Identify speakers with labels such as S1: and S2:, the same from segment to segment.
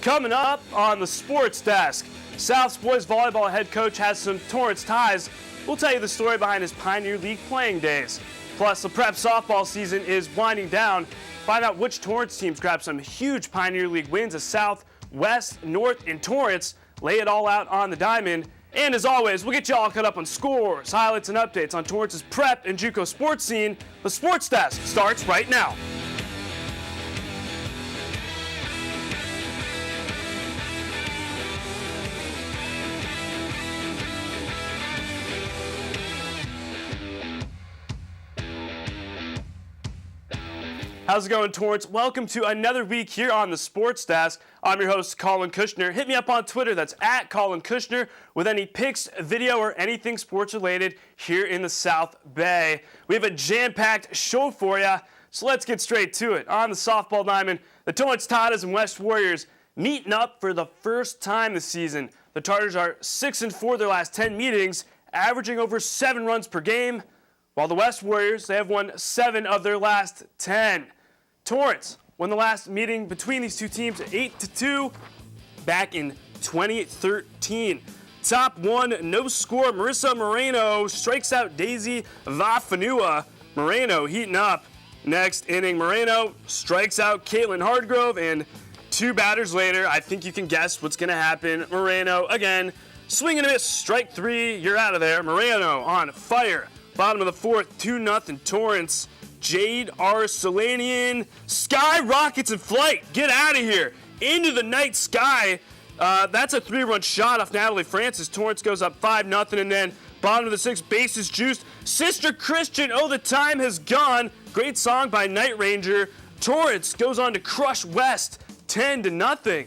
S1: Coming up on the Sports Desk, South's boys volleyball head coach has some Torrance ties. We'll tell you the story behind his Pioneer League playing days. Plus, the prep softball season is winding down. Find out which Torrance teams grabbed some huge Pioneer League wins as South, West, North, and Torrance lay it all out on the diamond. And as always, we'll get you all caught up on scores, highlights, and updates on Torrance's prep and Juco sports scene. The Sports Desk starts right now. How's it going, Torrance? Welcome to another week here on the Sports Desk. I'm your host, Collin Kushner. Hit me up on Twitter. That's at Collin Kushner with any pics, video, or anything sports related here in the South Bay. We have a jam-packed show for you, so let's get straight to it. On the softball diamond, the Torrance Tartars and West Warriors meeting up for the first time this season. The Tartars are 6-4 their last 10 meetings, averaging over 7 runs per game, while the West Warriors, they have won 7 of their last 10. Torrance won the last meeting between these two teams 8-2 back in 2013. Top one, no score. Marissa Moreno strikes out Daisy Vafanua. Moreno heating up. Next inning, Moreno strikes out Caitlin Hardgrove, and 2 batters later, I think you can guess what's going to happen. Moreno again, swing and a miss, strike 3, you're out of there. Moreno on fire. Bottom of the 4th, 2-0 Torrance. Jade Arcelanian skyrockets in flight. Get out of here. Into the night sky. That's a 3-run shot off Natalie Francis. Torrance goes up 5-0, and then bottom of the 6th, bases juiced. Sister Christian, oh, the time has gone. Great song by Night Ranger. Torrance goes on to crush West 10-0.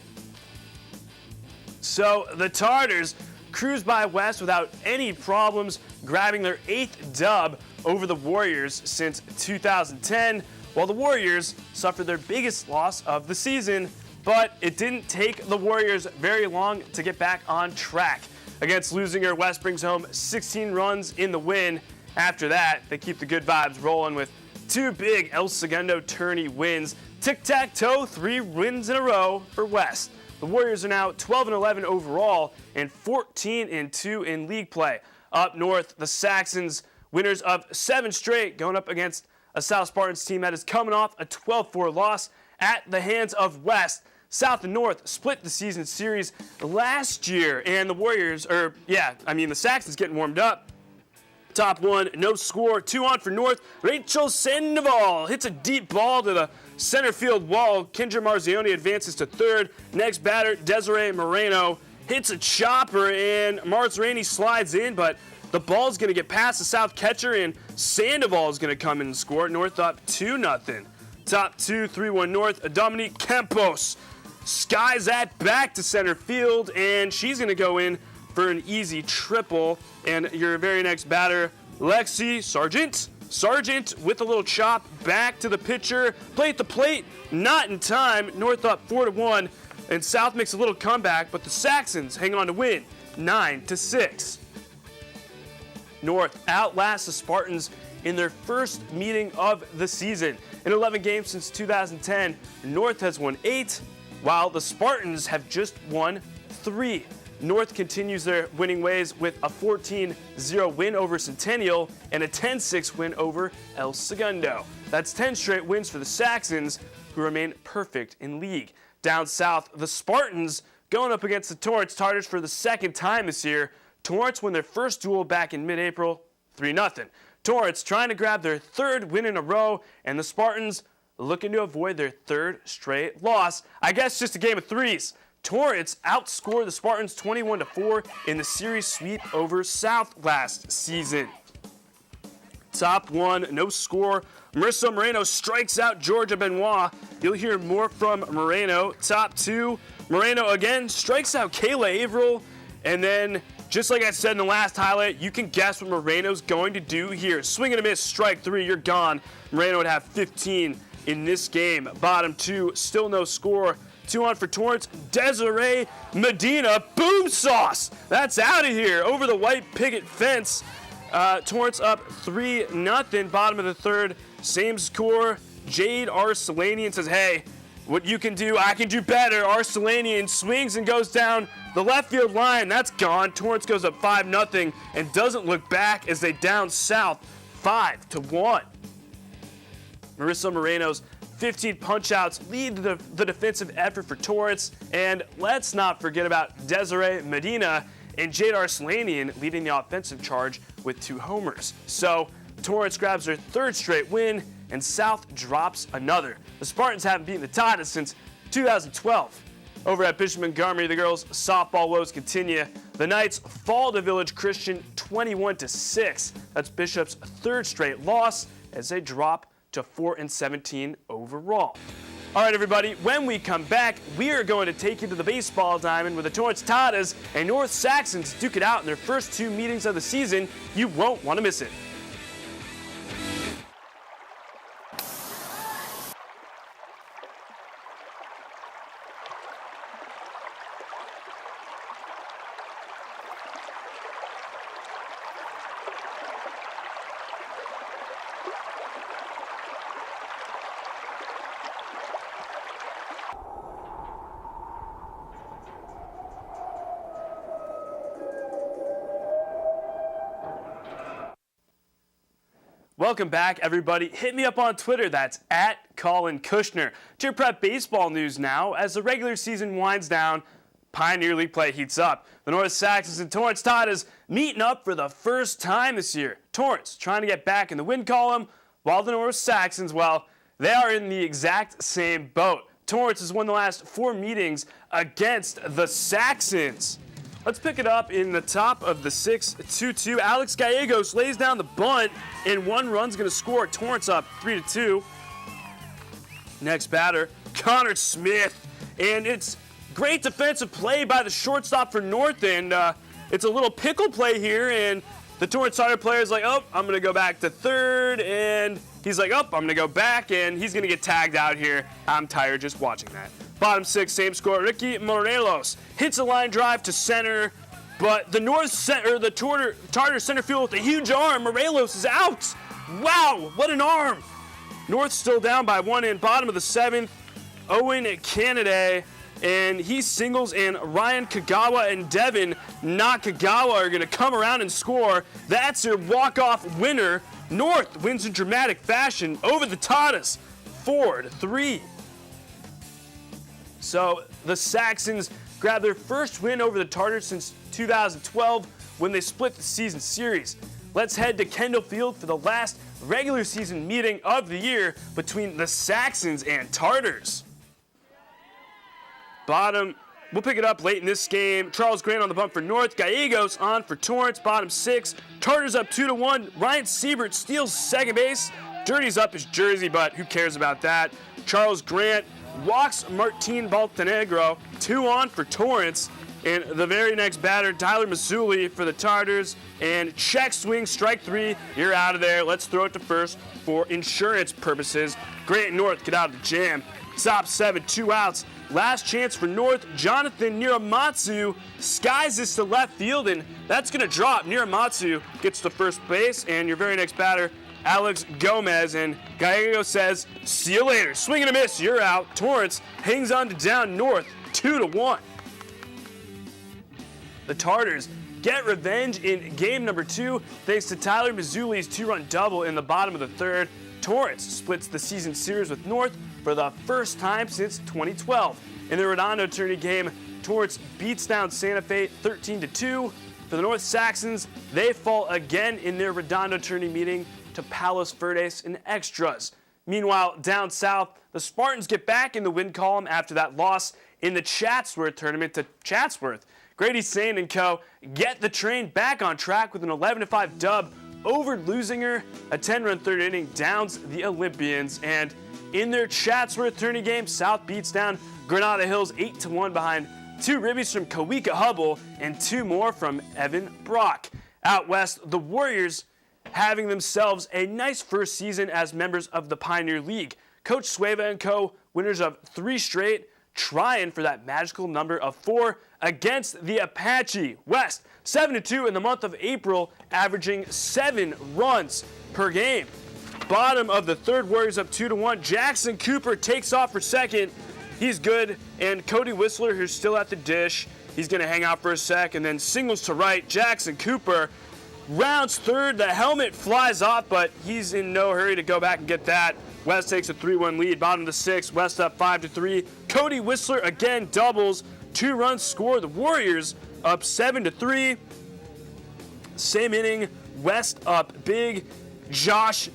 S1: So the Tartars cruise by West without any problems, grabbing their 8th dub over the Warriors since 2010, while the Warriors suffered their biggest loss of the season, but it didn't take the Warriors very long to get back on track. Against Lusinger, West brings home 16 runs in the win. After that, they keep the good vibes rolling with 2 big El Segundo tourney wins. Tic-tac-toe, 3 wins in a row for West. The Warriors are now 12-11 overall and 14-2 in league play. Up north, the Saxons, winners of 7 straight, going up against a South Spartans team that is coming off a 12-4 loss at the hands of West. South and North split the season series last year, and the Warriors, the Saxons getting warmed up. Top one, no score, 2 on for North. Rachel Sandoval hits a deep ball to the center field wall. Kendra Marzioni advances to 3rd. Next batter, Desiree Moreno hits a chopper, and Marzioni slides in, but the ball's going to get past the South catcher, and Sandoval is going to come in and score. North up 2-0. Top 2, 3-1 North. Dominique Campos skies that back to center field, and she's going to go in for an easy triple. And your very next batter, Lexi Sargent. Sargent with a little chop back to the pitcher. Play at the plate, not in time. North up 4-1, and South makes a little comeback, but the Saxons hang on to win 9-6. North outlasts the Spartans in their first meeting of the season. In 11 games since 2010, North has won 8, while the Spartans have just won 3. North continues their winning ways with a 14-0 win over Centennial and a 10-6 win over El Segundo. That's 10 straight wins for the Saxons, who remain perfect in league. Down south, the Spartans going up against the Torrance Tartars for the 2nd time this year. Torrance won their first duel back in mid-April, 3-0. Torrance trying to grab their 3rd win in a row, and the Spartans looking to avoid their 3rd straight loss. I guess just a game of threes. Torrance outscored the Spartans 21-4 in the series sweep over South last season. Top 1, no score. Marissa Moreno strikes out Georgia Benoit. You'll hear more from Moreno. Top 2, Moreno again strikes out Kayla Averill. And then, just like I said in the last highlight, you can guess what Moreno's going to do here. Swing and a miss, strike 3, you're gone. Moreno would have 15 in this game. Bottom 2, still no score. 2 on for Torrance. Desiree Medina, boom sauce. That's out of here over the white picket fence. Torrance up 3-0. Bottom of the 3rd, same score. Jade Arcelanian says, hey, What you can do, I can do better. Arcelanian swings and goes down the left field line. That's gone. Torrance goes up 5-0 and doesn't look back as they down south 5-1. Marissa Moreno's 15 punch-outs lead the defensive effort for Torrance. And let's not forget about Desiree Medina and Jade Arcelanian leading the offensive charge with 2 homers. So Torrance grabs their 3rd straight win, and South drops another. The Spartans haven't beaten the Tartars since 2012. Over at Bishop Montgomery, the girls' softball woes continue. The Knights fall to Village Christian 21-6. That's Bishop's 3rd straight loss as they drop to 4-17 overall. All right, everybody, when we come back, we are going to take you to the baseball diamond with the Torrance Tartars and North Saxons duke it out in their first 2 meetings of the season. You won't want to miss it. Welcome back, everybody. Hit me up on Twitter. That's at Collin Kushner. To your prep baseball news now. As the regular season winds down, Pioneer League play heats up. The North Saxons and Torrance Tartars meeting up for the first time this year. Torrance trying to get back in the win column, while the North Saxons, well, they are in the exact same boat. Torrance has won the last 4 meetings against the Saxons. Let's pick it up in the top of the 6-2-2. Alex Gallegos lays down the bunt, and 1 run's going to score. Torrance up 3-2. Next batter, Connor Smith. And it's great defensive play by the shortstop for North, and it's a little pickle play here, and the Torrance Tartar player is like, oh, I'm going to go back to 3rd, and he's like, oh, I'm going to go back, and he's going to get tagged out here. I'm tired just watching that. Bottom 6, same score. Ricky Morelos hits a line drive to center, but the Tartar center field with a huge arm. Morelos is out. Wow, what an arm. North still down by 1 in. Bottom of the 7th, Owen Kennedy, and he singles, and Ryan Kagawa and Devin Nakagawa are going to come around and score. That's your walk-off winner. North wins in dramatic fashion over the Tartars, 4-3. So the Saxons grab their first win over the Tartars since 2012 when they split the season series. Let's head to Kendall Field for the last regular season meeting of the year between the Saxons and Tartars. We'll pick it up late in this game. Charles Grant on the bump for North. Gallegos on for Torrance. Bottom 6. Tartars up 2-1. Ryan Siebert steals second base. Dirties up his jersey, but who cares about that? Charles Grant walks Martin Baltanegro. 2 on for Torrance. And the very next batter, Tyler Mazzulli for the Tartars. And check swing, strike 3. You're out of there. Let's throw it to first for insurance purposes. Grant and North get out of the jam. Top 7, 2 outs. Last chance for North. Jonathan Niramatsu skies this to left field, and that's going to drop. Niramatsu gets to first base, and your very next batter, Alex Gomez, and Gallego says, see you later. Swing and a miss, you're out. Torrance hangs on to down North, 2-1. The Tartars get revenge in game number 2 thanks to Tyler Mazzulli's 2-run double in the bottom of the 3rd. Torrance splits the season series with North for the first time since 2012. In the Redondo tourney game, Torrance beats down Santa Fe 13-2. For the North Saxons, they fall again in their Redondo tourney meeting to Palos Verdes in extras. Meanwhile, down south, the Spartans get back in the win column after that loss in the Chatsworth tournament to Chatsworth. Grady Sane and co. get the train back on track with an 11-5 dub over Lusinger. A 10-run 3rd inning downs the Olympians, and in their Chatsworth tourney game, South beats down Granada Hills 8-1 behind 2 ribbies from Kawika Hubble and 2 more from Evan Brock. Out west, the Warriors having themselves a nice first season as members of the Pioneer League. Coach Sueva and co., winners of 3 straight, trying for that magical number of 4 against the Apache. West, 7-2 in the month of April, averaging 7 runs per game. Bottom of the 3rd, Warriors up 2-1. Jackson Cooper takes off for second. He's good. And Cody Whistler, who's still at the dish, he's going to hang out for a sec, and then singles to right. Jackson Cooper rounds third. The helmet flies off, but he's in no hurry to go back and get that. West takes a 3-1 lead. Bottom of the sixth, West up 5-3. Cody Whistler again doubles. 2 runs scored. The Warriors up 7-3. Same inning, West up big. Josh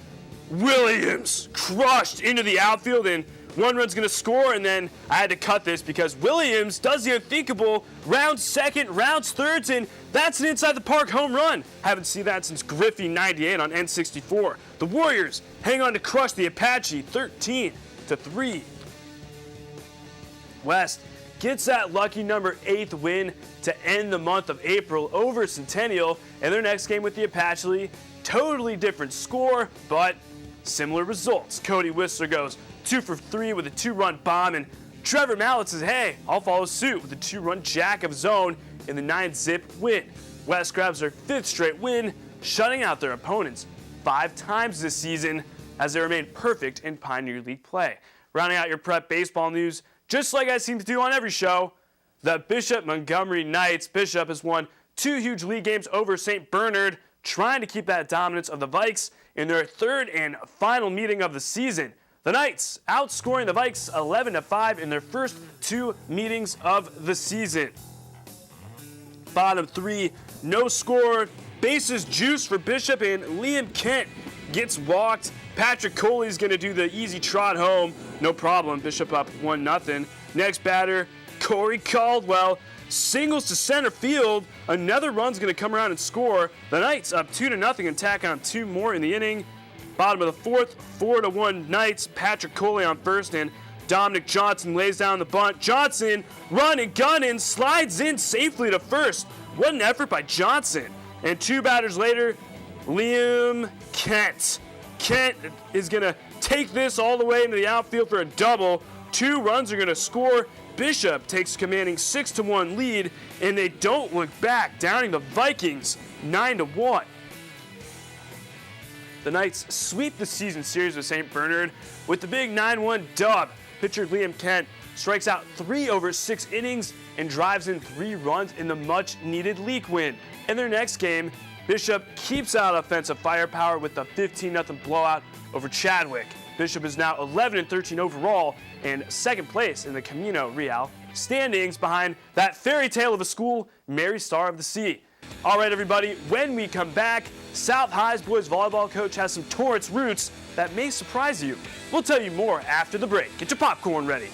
S1: Williams crushed into the outfield, and 1 run's going to score, and then I had to cut this because Williams does the unthinkable, rounds second, rounds thirds, and that's an inside the park home run. Haven't seen that since Griffey 98 on N64. The Warriors hang on to crush the Apache 13-3. West gets that lucky number 8th win to end the month of April over Centennial, and their next game with the Apache, totally different score, but similar results. Cody Whistler goes 2 for 3 with a 2-run bomb, and Trevor Mallett says, hey, I'll follow suit with a 2-run jack of his own in the 9-zip win. West grabs their 5th straight win, shutting out their opponents 5 times this season as they remain perfect in Pioneer League play. Rounding out your prep baseball news, just like I seem to do on every show, the Bishop Montgomery Knights. Bishop has won 2 huge league games over St. Bernard, trying to keep that dominance of the Vikes in their 3rd and final meeting of the season. The Knights outscoring the Vikes 11-5 in their first 2 meetings of the season. Bottom 3, no score, bases juice for Bishop, and Liam Kent gets walked. Patrick Coley's going to do the easy trot home. No problem. Bishop up 1-0. Next batter, Corey Caldwell. Singles to center field. Another run's going to come around and score. The Knights up 2-0 and tack on 2 more in the inning. Bottom of the 4th, 4-1 Knights. Patrick Coley on first, and Dominic Johnson lays down the bunt. Johnson, run and gun, and slides in safely to first. What an effort by Johnson. And 2 batters later, Liam Kent. Kent is going to take this all the way into the outfield for a double. 2 runs are going to score. Bishop takes a commanding 6-1 lead, and they don't look back, downing the Vikings 9-1. The Knights sweep the season series with St. Bernard with the big 9-1 dub. Pitcher Liam Kent strikes out 3 over 6 innings and drives in 3 runs in the much-needed league win. In their next game, Bishop keeps out offensive firepower with a 15-0 blowout over Chadwick. Bishop is now 11-13 overall and 2nd place in the Camino Real standings behind that fairy tale of a school, Mary Star of the Sea. All right, everybody, when we come back, South High's boys volleyball coach has some Torrance roots that may surprise you. We'll tell you more after the break. Get your popcorn ready.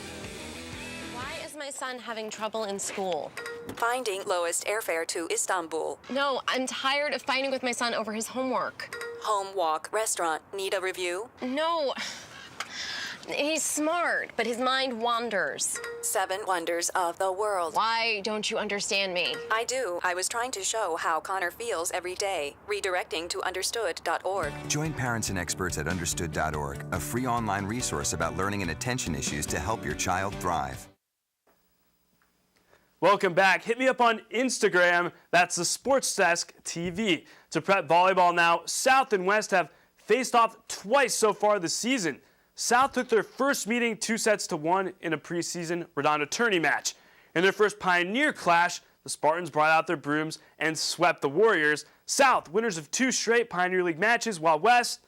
S2: Why is my son having trouble in school?
S3: Finding lowest airfare to Istanbul.
S2: No, I'm tired of fighting with my son over his homework.
S3: Home, walk, restaurant. Need a review?
S2: No. He's smart, but his mind wanders.
S3: 7 wonders of the world.
S2: Why don't you understand me?
S3: I do. I was trying to show how Connor feels every day. Redirecting to understood.org.
S4: Join parents and experts at understood.org, a free online resource about learning and attention issues to help your child thrive.
S1: Welcome back. Hit me up on Instagram. That's the SportsDesk TV. To prep volleyball now, South and West have faced off twice so far this season. South took their first meeting 2-1 in a preseason Redondo tourney match. In their first Pioneer clash, the Spartans brought out their brooms and swept the Warriors. South, winners of 2 straight Pioneer League matches, while West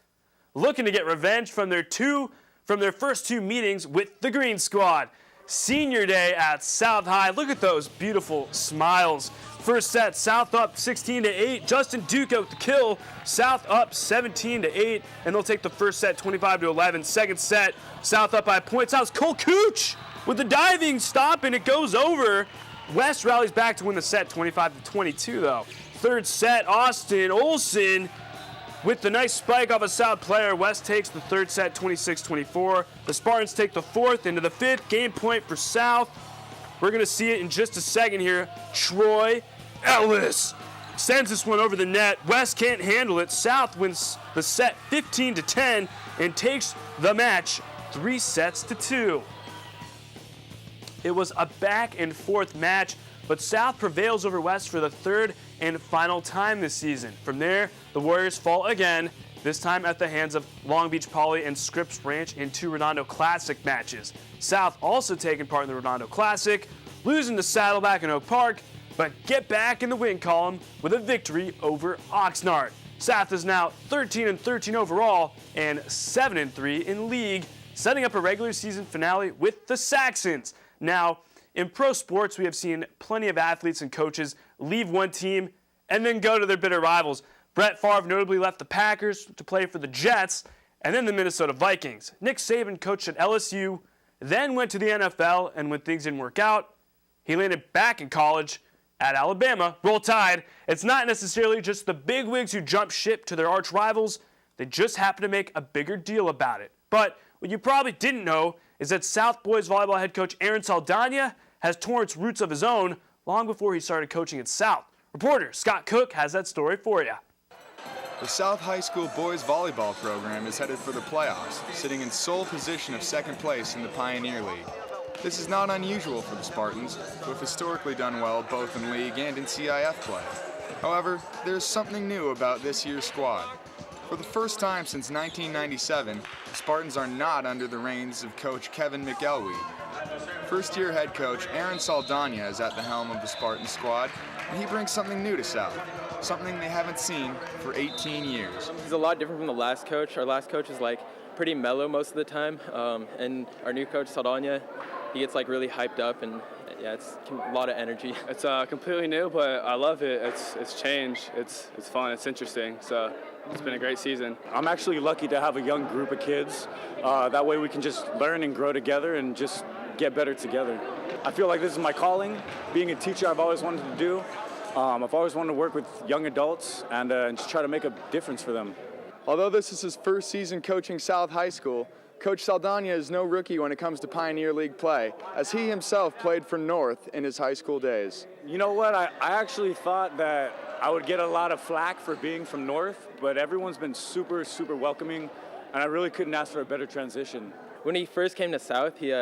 S1: looking to get revenge from their first 2 meetings with the Green Squad. Senior day at South High. Look at those beautiful smiles. First set, South up 16-8. Justin Juco with the kill. South up 17-8, and they'll take the first set 25-11. Second set, South up by points. South's Collin Kushner with the diving stop, and it goes over. West rallies back to win the set 25-22 though. Third set, Austin Olsen with the nice spike off a South player. West takes the third set 26-24. The Spartans take the 4th into the 5th. Game point for South. We're going to see it in just a second here. Troy Ellis sends this one over the net. West can't handle it. South wins the set 15-10 and takes the match 3-2. It was a back and forth match, but South prevails over West for the 3rd and final time this season. From there, the Warriors fall again this time at the hands of Long Beach Poly and Scripps Ranch in 2 Redondo Classic matches. South also taking part in the Redondo Classic, losing to Saddleback in Oak Park, but get back in the win column with a victory over Oxnard. South is now 13-13 overall and 7-3 in league, setting up a regular season finale with the Saxons. Now, in pro sports, we have seen plenty of athletes and coaches leave one team and then go to their bitter rivals. Brett Favre notably left the Packers to play for the Jets and then the Minnesota Vikings. Nick Saban coached at LSU, then went to the NFL, and when things didn't work out, he landed back in college at Alabama. Roll Tide. It's not necessarily just the bigwigs who jump ship to their arch rivals. They just happen to make a bigger deal about it. But what you probably didn't know is that South boys volleyball head coach Aaron Saldana has Torrance roots of his own long before he started coaching at South. Reporter Scott Cook has that story for you.
S5: The South High School boys volleyball program is headed for the playoffs, sitting in sole position of second place in the Pioneer League. This is not unusual for the Spartans, who have historically done well both in league and in CIF play. However, there's something new about this year's squad. For the first time since 1997, the Spartans are not under the reins of coach Kevin McElwee. First-year head coach Aaron Saldana is at the helm of the Spartan squad, and he brings something new to South, something they haven't seen for 18 years.
S6: He's a lot different from the last coach. Our last coach is pretty mellow most of the time, and our new coach Saldana, he gets really hyped up, and yeah, it's a lot of energy.
S7: It's completely new, but I love it. It's changed. It's fun. It's interesting. So it's been a great season.
S8: I'm actually lucky to have a young group of kids. That way we can just learn and grow together and just get better together. I feel like this is my calling. Being a teacher, I've always wanted to do. I've always wanted to work with young adults and just try to make a difference for them.
S5: Although this is his first season coaching South High School, Coach Saldana is no rookie when it comes to Pioneer League play, as he himself played for North in his high school days.
S8: You know what? I actually thought that I would get a lot of flack for being from North, but everyone's been super, super welcoming, and I really couldn't ask for a better transition.
S6: When he first came to South, he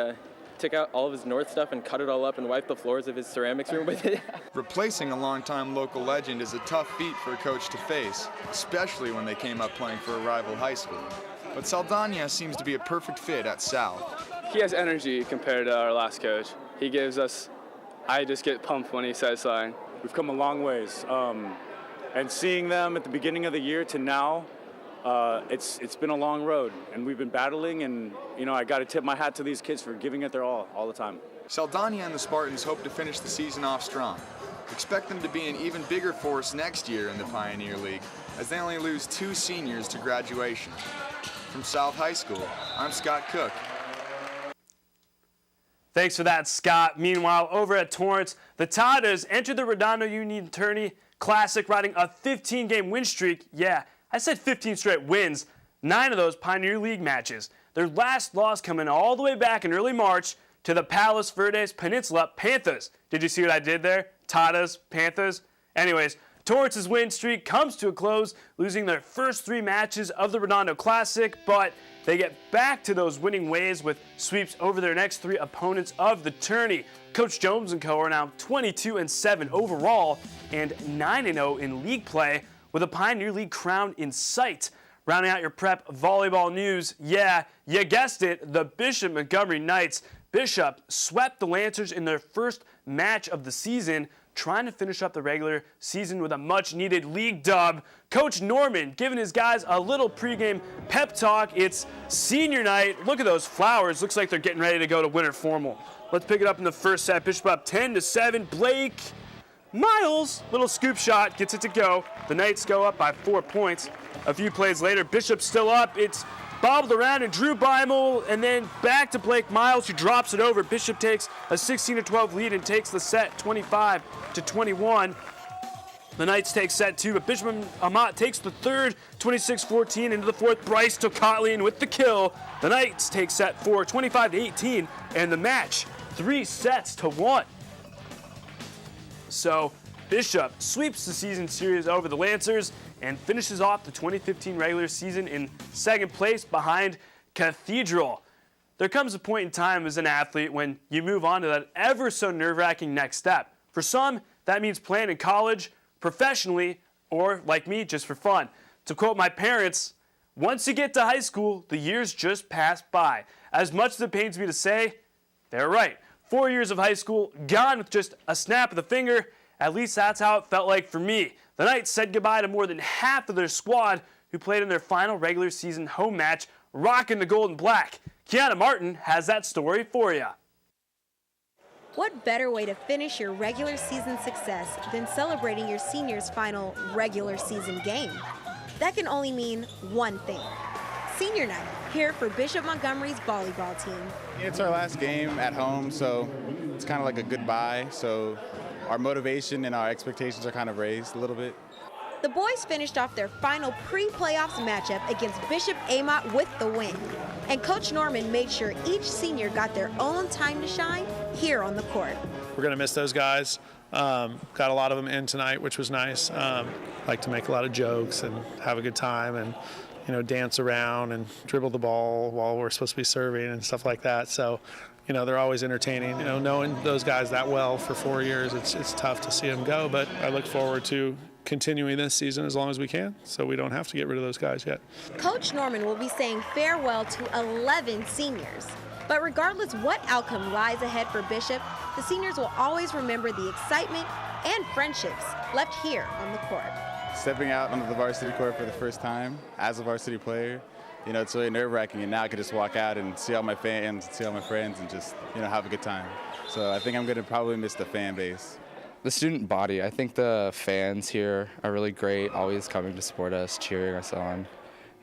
S6: took out all of his North stuff and cut it all up and wiped the floors of his ceramics room with it.
S5: Replacing a longtime local legend is a tough feat for a coach to face, especially when they came up playing for a rival high school. But Saldana seems to be a perfect fit at South.
S7: He has energy compared to our last coach. He gives us, I just get pumped when he says something.
S8: We've come a long ways. And seeing them at the beginning of the year to now, it's been a long road, and we've been battling, and I got to tip my hat to these kids for giving it their all the time.
S5: Saldana and the Spartans hope to finish the season off strong. Expect them to be an even bigger force next year in the Pioneer League, as they only lose 2 seniors to graduation. From South High School, I'm Scott Cook.
S1: Thanks for that, Scott. Meanwhile, over at Torrance, the Tartars entered the Redondo Union Tourney Classic riding a 15-game win streak. Yeah, I said 15 straight wins, 9 of those Pioneer League matches. Their last loss coming all the way back in early March to the Palos Verdes Peninsula Panthers. Did you see what I did there? Tartars, Panthers. Anyways, Torrance's win streak comes to a close, losing their first 3 matches of the Redondo Classic, but they get back to those winning ways with sweeps over their next 3 opponents of the tourney. Coach Jones and co are now 22-7 overall and 9-0 in league play, with a Pioneer League crown in sight. Rounding out your prep volleyball news, yeah, you guessed it, the Bishop Montgomery Knights. Bishop swept the Lancers in their first match of the season, trying to finish up the regular season with a much-needed league dub. Coach Norman giving his guys a little pregame pep talk. It's senior night. Look at those flowers. Looks like they're getting ready to go to winter formal. Let's pick it up in the first set. Bishop up 10-7. Blake Miles, little scoop shot, gets it to go. The Knights go up by 4 points. A few plays later, Bishop's still up. It's bobbled around and Drew Beimel, and then back to Blake Miles, who drops it over. Bishop takes a 16-12 lead and takes the set 25-21. The Knights take set 2, but Bishop Amat takes the third, 26-14 into the fourth. Bryce Tokatlian with the kill. The Knights take set 4, 25-18, and the match 3-1. So Bishop sweeps the season series over the Lancers and finishes off the 2015 regular season in second place behind Cathedral. There comes a point in time as an athlete when you move on to that ever so nerve-wracking next step. For some, that means playing in college, professionally, or like me, just for fun. To quote my parents, once you get to high school, the years just pass by. As much as it pains me to say, they're right. 4 years of high school gone with just a snap of the finger. At least that's how it felt like for me. The Knights said goodbye to more than half of their squad who played in their final regular season home match, rocking the gold and black. Kiana Martin has that story for you.
S9: What better way to finish your regular season success than celebrating your seniors' final regular season game? That can only mean one thing. Senior night here for Bishop Montgomery's volleyball team.
S5: It's our last game at home, so it's kind of like a goodbye. So our motivation and our expectations are kind of raised a little bit.
S9: The boys finished off their final pre-playoffs matchup against Bishop Amott with the win. And Coach Norman made sure each senior got their own time to shine here on the court.
S10: We're going to miss those guys. Got a lot of them in tonight, which was nice. Like to make a lot of jokes and have a good time and, you know, dance around and dribble the ball while we're supposed to be serving and stuff like that. So, you know, they're always entertaining. You know, knowing those guys that well for 4 years, it's tough to see them go. But I look forward to continuing this season as long as we can, so we don't have to get rid of those guys yet.
S9: Coach Norman will be saying farewell to 11 seniors. But regardless what outcome lies ahead for Bishop, the seniors will always remember the excitement and friendships left here on the court.
S5: Stepping out onto the varsity court for the first time as a varsity player, you know, it's really nerve-wracking, and now I can just walk out and see all my fans, see all my friends, and just, you know, have a good time. So I think I'm going to probably miss the fan base.
S11: The student body, I think the fans here are really great, always coming to support us, cheering us on.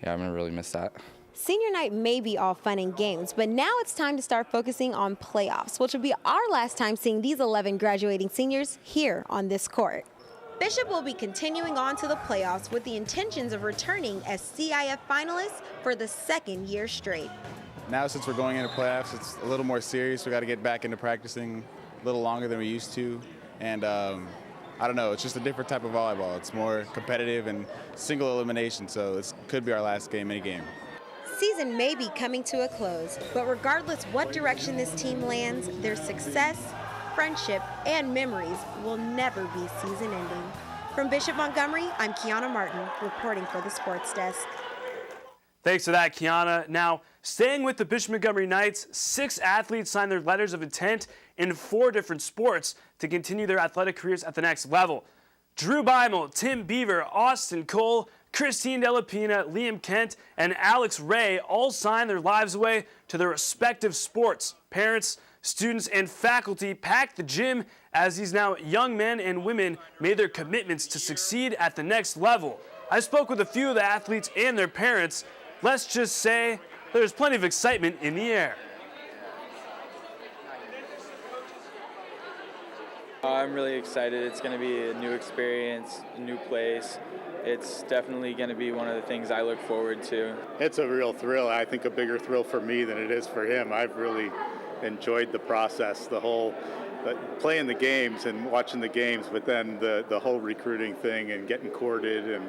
S11: Yeah, I'm going to really miss that.
S9: Senior night may be all fun and games, but now it's time to start focusing on playoffs, which will be our last time seeing these 11 graduating seniors here on this court. Bishop will be continuing on to the playoffs with the intentions of returning as CIF finalists for the second year straight.
S5: Now, since we're going into playoffs, it's a little more serious. We got to get back into practicing a little longer than we used to. And I don't know, it's just a different type of volleyball. It's more competitive and single elimination, so it could be our last game, any game.
S9: Season may be coming to a close, but regardless what direction this team lands, their success, friendship, and memories will never be season ending. From Bishop Montgomery, I'm Kiana Martin, reporting for the Sports Desk.
S1: Thanks for that, Kiana. Now, staying with the Bishop Montgomery Knights, 6 athletes signed their letters of intent in 4 different sports to continue their athletic careers at the next level. Drew Beimel, Tim Beaver, Austin Cole, Christine Delapina, Liam Kent, and Alex Ray all signed their lives away to their respective sports. Parents, students, and faculty packed the gym as these now young men and women made their commitments to succeed at the next level. I spoke with a few of the athletes and their parents. Let's just say there's plenty of excitement in the air.
S6: I'm really excited. It's going to be a new experience, a new place. It's definitely going to be one of the things I look forward to.
S12: It's a real thrill. I think a bigger thrill for me than it is for him. I've really enjoyed the process, the whole playing the games and watching the games, but then the whole recruiting thing and getting courted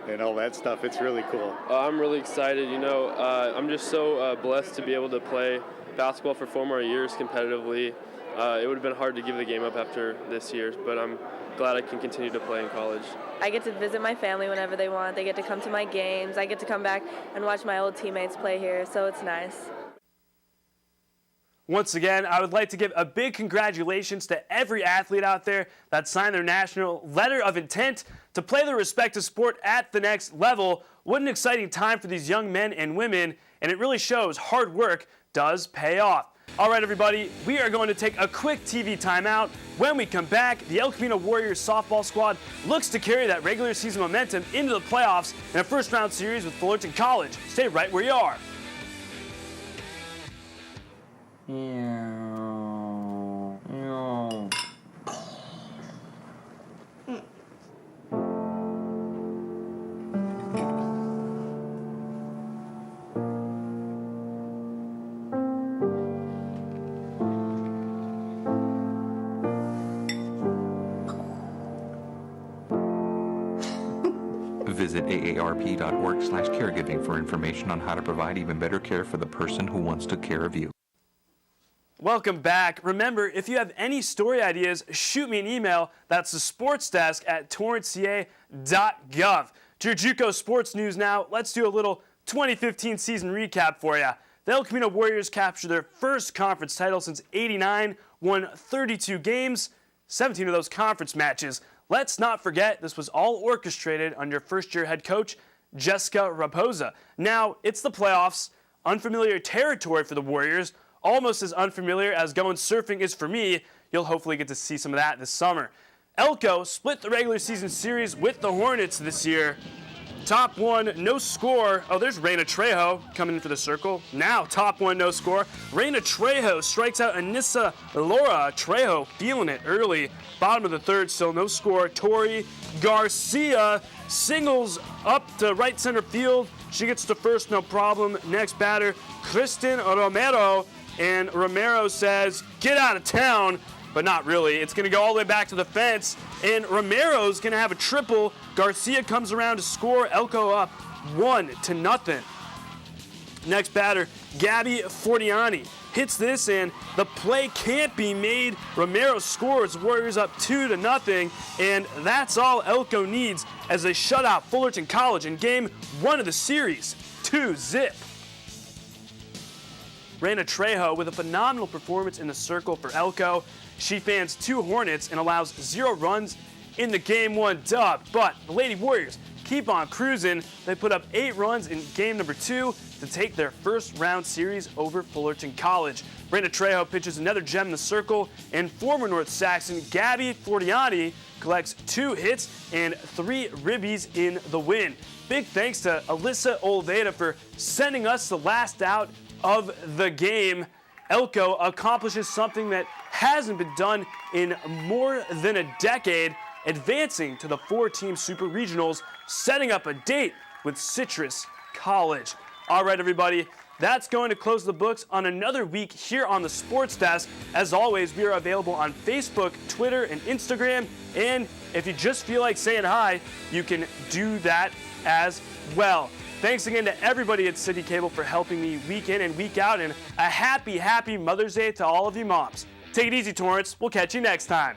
S12: and all that stuff. It's really cool.
S7: I'm really excited. You know, I'm just so blessed to be able to play basketball for 4 more years competitively. It would have been hard to give the game up after this year, but I'm glad I can continue to play in college.
S13: I get to visit my family whenever they want. They get to come to my games. I get to come back and watch my old teammates play here, so it's nice.
S1: Once again, I would like to give a big congratulations to every athlete out there that signed their national letter of intent to play their respective sport at the next level. What an exciting time for these young men and women, and it really shows hard work does pay off. All right, everybody, we are going to take a quick TV timeout. When we come back, the El Camino Warriors softball squad looks to carry that regular season momentum into the playoffs in a first-round series with Fullerton College. Stay right where you are.
S14: Visit aarp.org/caregiving for information on how to provide even better care for the person who wants to care of you.
S1: Welcome back. Remember, if you have any story ideas, shoot me an email. That's the SportsDesk at torranceca.gov. To your Juco sports news now, let's do a little 2015 season recap for you. The El Camino Warriors captured their first conference title since '89, won 32 games, 17 of those conference matches. Let's not forget this was all orchestrated under first-year head coach Jessica Raposa. Now, it's the playoffs, unfamiliar territory for the Warriors, almost as unfamiliar as going surfing is for me. You'll hopefully get to see some of that this summer. Elko split the regular season series with the Hornets this year. Top one, no score. Oh, there's Reina Trejo coming in for the circle. Now, top one, no score. Reina Trejo strikes out Anissa Laura. Trejo feeling it early. Bottom of the third, still no score. Tori Garcia singles up to right center field. She gets to first, no problem. Next batter, Kristen Romero. And Romero says, get out of town. But not really. It's going to go all the way back to the fence. And Romero's going to have a triple. Garcia comes around to score. Elko up 1-0. Next batter, Gabby Fortiani hits this, and the play can't be made. Romero scores. Warriors up 2-0. And that's all Elko needs as they shut out Fullerton College in game 1 of the series. 2-0. Reina Trejo with a phenomenal performance in the circle for Elko. She fans 2 Hornets and allows 0 runs in the Game 1 dub. But the Lady Warriors keep on cruising. They put up 8 runs in game number 2 to take their first round series over Fullerton College. Reina Trejo pitches another gem in the circle, and former North Saxon Gabby Fortiani collects 2 hits and 3 ribbies in the win. Big thanks to Alyssa Olveda for sending us the last out of the game. Elko accomplishes something that hasn't been done in more than a decade, advancing to the 4-team Super Regionals, setting up a date with Citrus College. All right, everybody, that's going to close the books on another week here on the Sports Desk. As always, we are available on Facebook, Twitter, and Instagram, and if you just feel like saying hi, you can do that as well. Thanks again to everybody at CitiCABLE for helping me week in and week out, and a happy Mother's Day to all of you moms. Take it easy, Torrance. We'll catch you next time.